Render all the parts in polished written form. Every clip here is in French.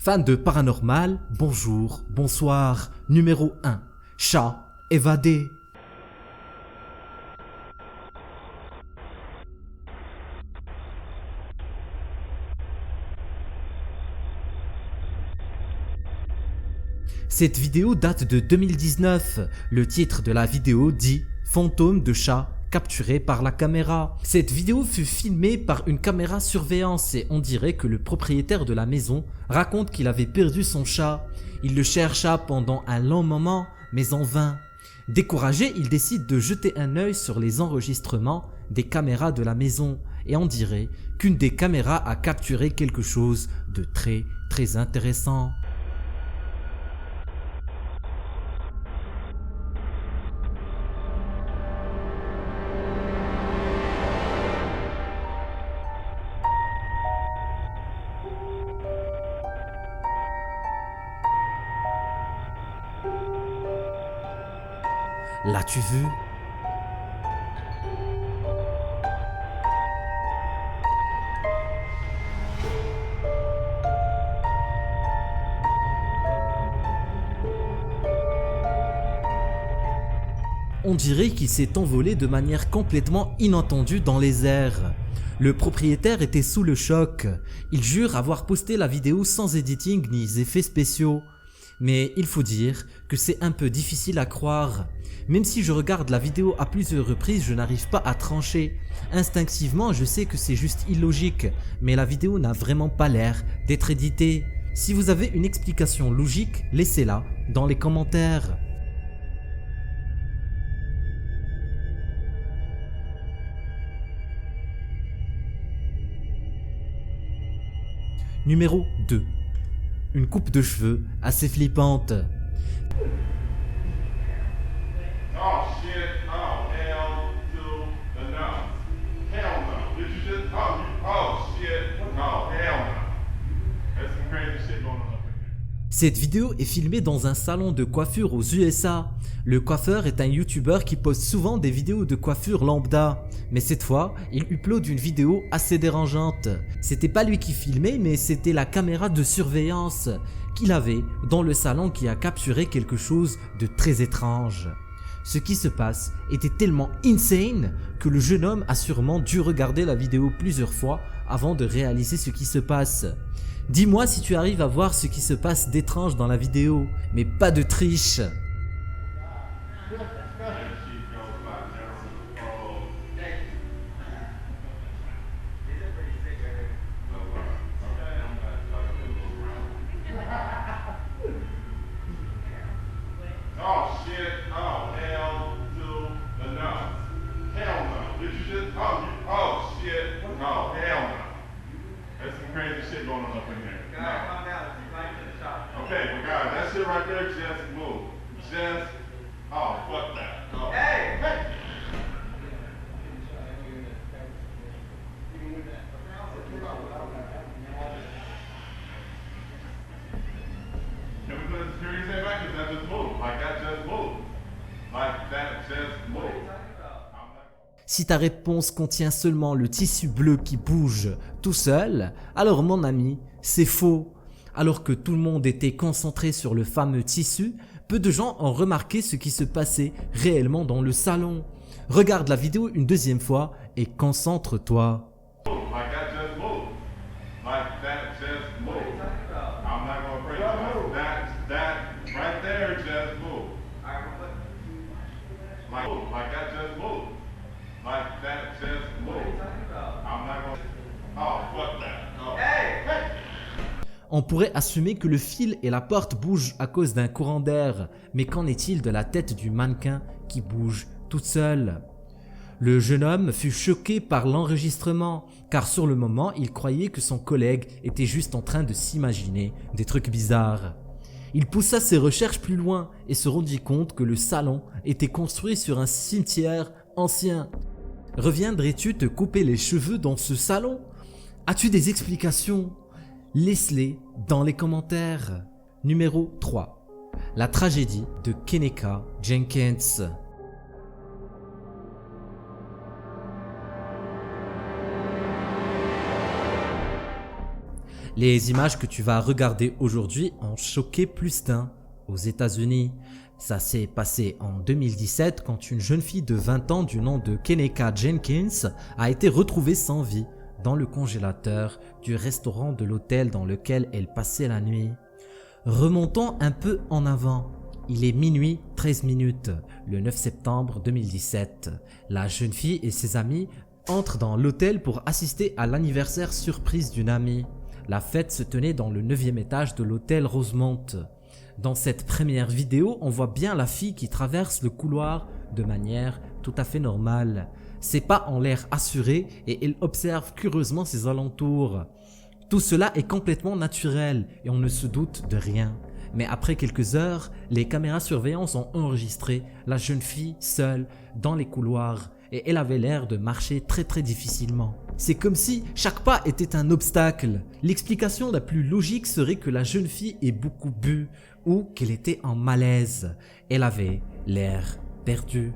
Fan de paranormal, bonjour, bonsoir. Numéro 1. Chat évadé. Cette vidéo date de 2019. Le titre de la vidéo dit « Fantôme de chat capturé par la caméra ». Cette vidéo fut filmée par une caméra surveillance et on dirait que le propriétaire de la maison raconte qu'il avait perdu son chat. Il le chercha pendant un long moment, mais en vain. Découragé, il décide de jeter un œil sur les enregistrements des caméras de la maison et on dirait qu'une des caméras a capturé quelque chose de très intéressant. L'as-tu vu? On dirait qu'il s'est envolé de manière complètement inattendue dans les airs. Le propriétaire était sous le choc. Il jure avoir posté la vidéo sans editing ni effets spéciaux. Mais il faut dire que c'est un peu difficile à croire. Même si je regarde la vidéo à plusieurs reprises, je n'arrive pas à trancher. Instinctivement, je sais que c'est juste illogique, mais la vidéo n'a vraiment pas l'air d'être éditée. Si vous avez une explication logique, laissez-la dans les commentaires. Numéro 2. Une coupe de cheveux assez flippante. Oh shit, oh hell to the no. Hell no. Did you just, oh shit, oh hell no. There's some crazy shit going on up in here. Cette vidéo est filmée dans un salon de coiffure aux USA. Le coiffeur est un youtubeur qui poste souvent des vidéos de coiffure lambda. Mais cette fois, il upload une vidéo assez dérangeante. C'était pas lui qui filmait, mais c'était la caméra de surveillance qu'il avait dans le salon qui a capturé quelque chose de très étrange. Ce qui se passe était tellement insane que le jeune homme a sûrement dû regarder la vidéo plusieurs fois avant de réaliser ce qui se passe. Dis-moi si tu arrives à voir ce qui se passe d'étrange dans la vidéo, mais pas de triche. Oh shit, oh hell to the no. Hell no. Did you just, oh shit, oh hell no. There's some crazy shit going on up in here. Guys, calm down. Let's get right to the shop. Okay, but guys, that shit right there just moved. Just, oh fuck that. Oh. Hey! Hey! Can we put a security thing back? Cause that just moved. Like that just moved. Like that just moved. Si ta réponse contient seulement le tissu bleu qui bouge tout seul, alors mon ami, c'est faux. Alors que tout le monde était concentré sur le fameux tissu, peu de gens ont remarqué ce qui se passait réellement dans le salon. Regarde la vidéo une deuxième fois et concentre-toi. Like that just moved. Like that just moved. I'm not gonna break it. That right there just moved. Like that just moved. Like that just moved. I'm not gonna. Oh fuck that. Oh. Hey! Hey! On pourrait assumer que le fil et la porte bougent à cause d'un courant d'air, mais qu'en est-il de la tête du mannequin qui bouge toute seule? Le jeune homme fut choqué par l'enregistrement, car sur le moment, il croyait que son collègue était juste en train de s'imaginer des trucs bizarres. Il poussa ses recherches plus loin et se rendit compte que le salon était construit sur un cimetière ancien. Reviendrais-tu te couper les cheveux dans ce salon? As-tu des explications? Laisse-les dans les commentaires. Numéro 3. La tragédie de Kenneka Jenkins. Les images que tu vas regarder aujourd'hui ont choqué plus d'un aux États-Unis. Ça s'est passé en 2017 quand une jeune fille de 20 ans du nom de Keneka Jenkins a été retrouvée sans vie dans le congélateur du restaurant de l'hôtel dans lequel elle passait la nuit. Remontons un peu en avant. Il est minuit 13 minutes, le 9 septembre 2017. La jeune fille et ses amis entrent dans l'hôtel pour assister à l'anniversaire surprise d'une amie. La fête se tenait dans le 9e étage de l'hôtel Rosemont. Dans cette première vidéo, on voit bien la fille qui traverse le couloir de manière tout à fait normale. Ses pas ont l'air assurés et elle observe curieusement ses alentours. Tout cela est complètement naturel et on ne se doute de rien. Mais après quelques heures, les caméras surveillance ont enregistré la jeune fille seule dans les couloirs et elle avait l'air de marcher très difficilement. C'est comme si chaque pas était un obstacle. L'explication la plus logique serait que la jeune fille ait beaucoup bu ou qu'elle était en malaise. Elle avait l'air perdue.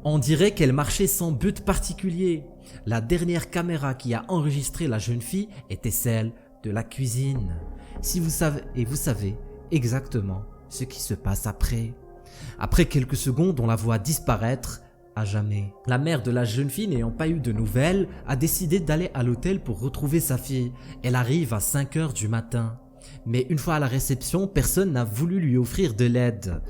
On dirait qu'elle marchait sans but particulier. La dernière caméra qui a enregistré la jeune fille était celle de la cuisine. Si vous savez, et vous savez exactement ce qui se passe après. Après quelques secondes, on la voit disparaître à jamais. La mère de la jeune fille, n'ayant pas eu de nouvelles, a décidé d'aller à l'hôtel pour retrouver sa fille. Elle arrive à 5 heures du matin. Mais une fois à la réception, personne n'a voulu lui offrir de l'aide.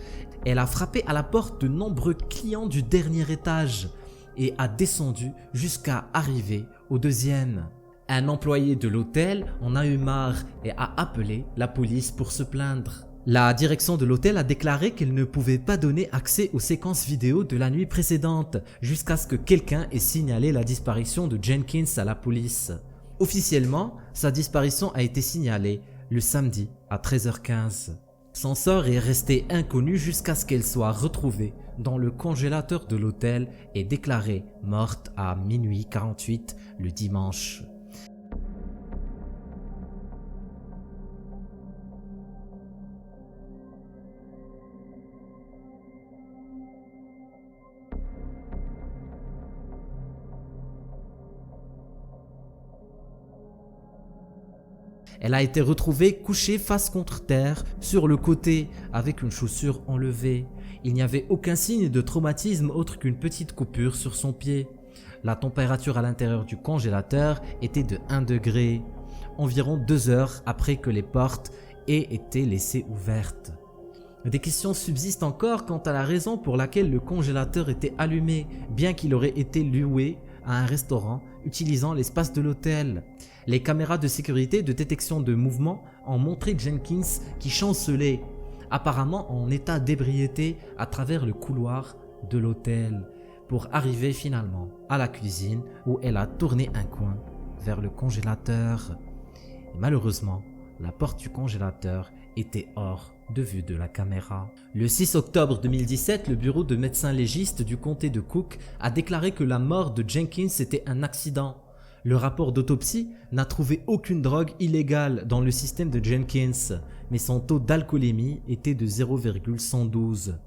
Elle a frappé à la porte de nombreux clients du dernier étage et a descendu jusqu'à arriver au 2e. Un employé de l'hôtel en a eu marre et a appelé la police pour se plaindre. La direction de l'hôtel a déclaré qu'elle ne pouvait pas donner accès aux séquences vidéo de la nuit précédente jusqu'à ce que quelqu'un ait signalé la disparition de Jenkins à la police. Officiellement, sa disparition a été signalée le samedi à 13h15. Son sort est resté inconnu jusqu'à ce qu'elle soit retrouvée dans le congélateur de l'hôtel et déclarée morte à minuit 48 le dimanche. Elle a été retrouvée couchée face contre terre sur le côté avec une chaussure enlevée. Il n'y avait aucun signe de traumatisme autre qu'une petite coupure sur son pied. La température à l'intérieur du congélateur était de 1 degré, environ 2 heures après que les portes aient été laissées ouvertes. Des questions subsistent encore quant à la raison pour laquelle le congélateur était allumé, bien qu'il aurait été loué à un restaurant utilisant l'espace de l'hôtel. Les caméras de sécurité de détection de mouvement ont montré Jenkins qui chancelait, apparemment en état d'ébriété à travers le couloir de l'hôtel, pour arriver finalement à la cuisine où elle a tourné un coin vers le congélateur. Et malheureusement, la porte du congélateur était hors de vue de la caméra. Le 6 octobre 2017, le bureau de médecin légiste du comté de Cook a déclaré que la mort de Jenkins était un accident. Le rapport d'autopsie n'a trouvé aucune drogue illégale dans le système de Jenkins, mais son taux d'alcoolémie était de 0,112.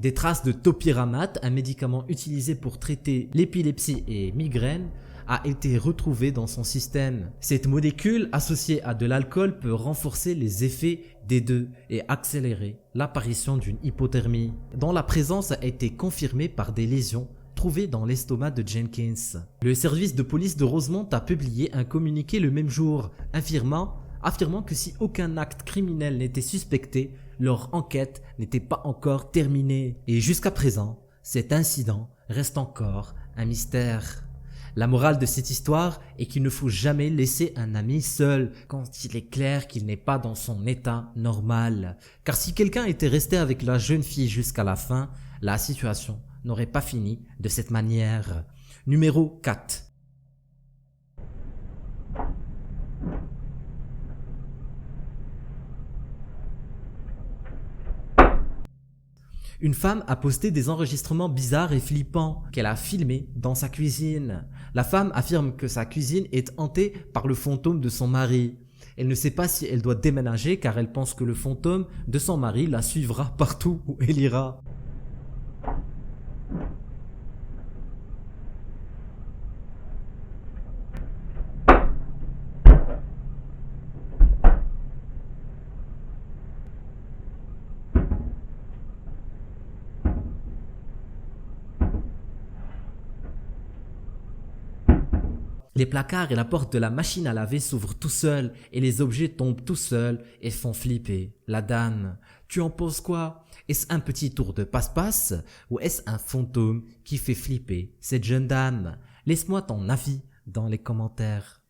Des traces de topiramate, un médicament utilisé pour traiter l'épilepsie et migraine, a été retrouvée dans son système. Cette molécule associée à de l'alcool peut renforcer les effets des deux et accélérer l'apparition d'une hypothermie, dont la présence a été confirmée par des lésions trouvées dans l'estomac de Jenkins. Le service de police de Rosemont a publié un communiqué le même jour, affirmant que si aucun acte criminel n'était suspecté, leur enquête n'était pas encore terminée. Et jusqu'à présent, cet incident reste encore un mystère. La morale de cette histoire est qu'il ne faut jamais laisser un ami seul quand il est clair qu'il n'est pas dans son état normal. Car si quelqu'un était resté avec la jeune fille jusqu'à la fin, la situation n'aurait pas fini de cette manière. Numéro 4. Une femme a posté des enregistrements bizarres et flippants qu'elle a filmés dans sa cuisine. La femme affirme que sa cuisine est hantée par le fantôme de son mari. Elle ne sait pas si elle doit déménager car elle pense que le fantôme de son mari la suivra partout où elle ira. Les placards et la porte de la machine à laver s'ouvrent tout seuls et les objets tombent tout seuls et font flipper la dame. Tu en penses quoi? Est-ce un petit tour de passe-passe ou est-ce un fantôme qui fait flipper cette jeune dame? Laisse-moi ton avis dans les commentaires.